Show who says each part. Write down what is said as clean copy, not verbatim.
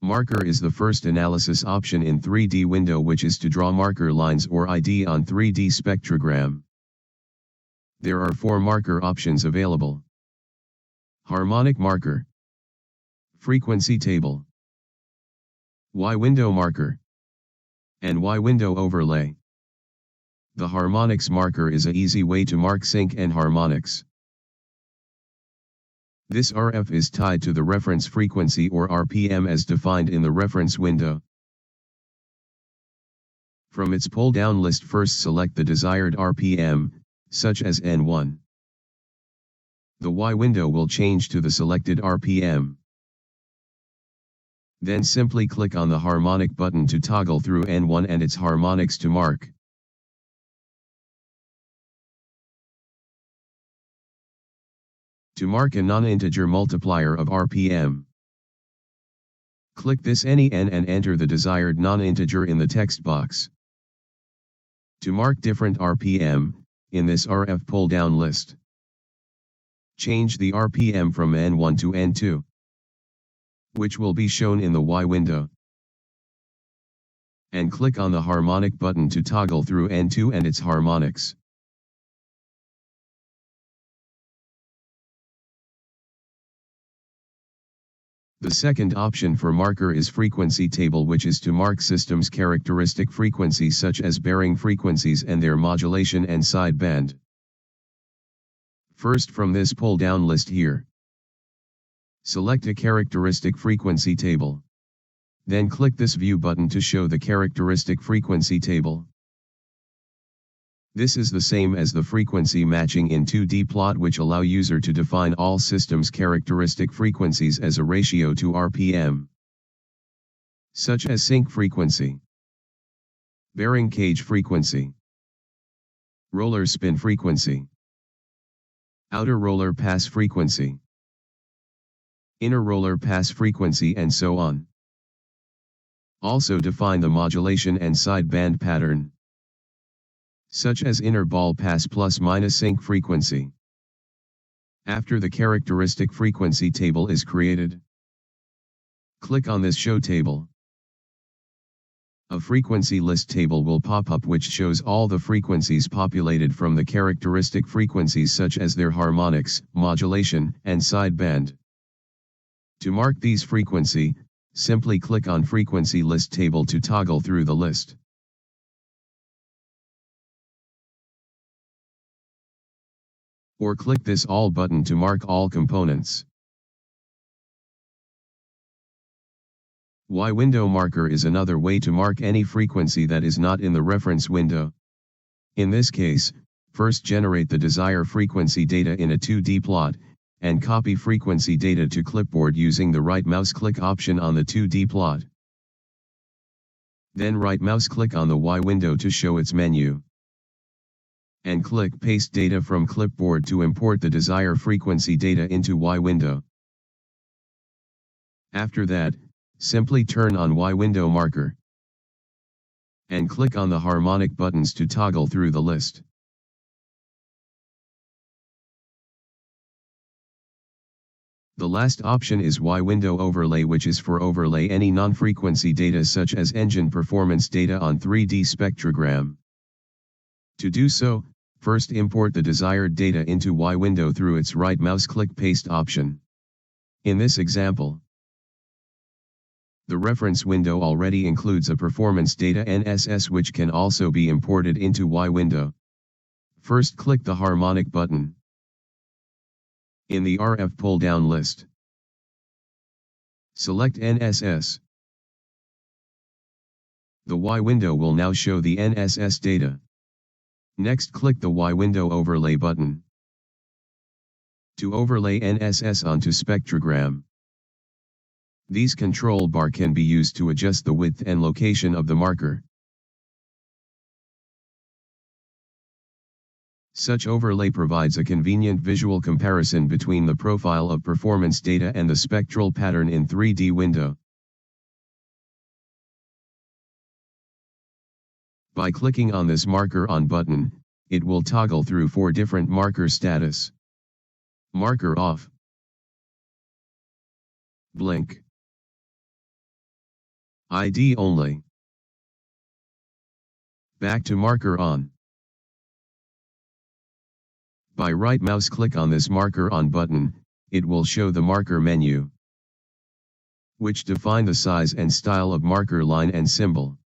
Speaker 1: Marker is the first analysis option in 3D window, which is to draw marker lines or ID on 3D spectrogram. There are 4 marker options available: harmonic marker, frequency table, Y-window marker, and Y-window overlay. The harmonics marker is an easy way to mark sync and harmonics. This RF is tied to the reference frequency or RPM as defined in the reference window. From its pull-down list, first select the desired RPM, such as N1. The Y window will change to the selected RPM. Then simply click on the harmonic button to toggle through N1 and its harmonics to mark. To mark a non-integer multiplier of RPM, click this any N and enter the desired non-integer in the text box. To mark different RPM, in this RF pull-down list, change the RPM from N1 to N2, which will be shown in the Y window, and click on the harmonic button to toggle through N2 and its harmonics. The second option for marker is frequency table, which is to mark systems characteristic frequencies such as bearing frequencies and their modulation and sideband. First, from this pull-down list here, select a characteristic frequency table. Then click this view button to show the characteristic frequency table. This is the same as the frequency matching in 2D plot, which allow user to define all systems characteristic frequencies as a ratio to RPM, such as sync frequency, bearing cage frequency, roller spin frequency, outer roller pass frequency, inner roller pass frequency, and so on. Also define the modulation and sideband pattern, such as inner ball pass plus minus sync frequency. After the characteristic frequency table is created, click on this show table. A frequency list table will pop up which shows all the frequencies populated from the characteristic frequencies such as their harmonics, modulation, and sideband. To mark these frequency, simply click on frequency list table to toggle through the list. Or click this all button to mark all components. Y-window marker is another way to mark any frequency that is not in the reference window. In this case, first generate the desired frequency data in a 2D plot, and copy frequency data to clipboard using the right mouse click option on the 2D plot. Then right mouse click on the Y window to show its menu, and click Paste Data from Clipboard to import the desired frequency data into Y window. After that, simply turn on Y window marker, and click on the harmonic buttons to toggle through the list. The last option is Y window overlay, which is for overlay any non-frequency data such as engine performance data on 3D spectrogram. To do so, first import the desired data into Y window through its right mouse click Paste option. In this example, the reference window already includes a performance data NSS which can also be imported into Y window. First click the harmonic button in the RF pull-down list. Select NSS. The Y window will now show the NSS data. Next, click the Y window overlay button to overlay NSS onto spectrogram. These control bar can be used to adjust the width and location of the marker. Such overlay provides a convenient visual comparison between the profile of performance data and the spectral pattern in 3D window. By clicking on this marker on button, it will toggle through 4 different marker status. Marker off, blink, ID only. Back to marker on. By right mouse click on this marker on button, it will show the marker menu, which define the size and style of marker line and symbol.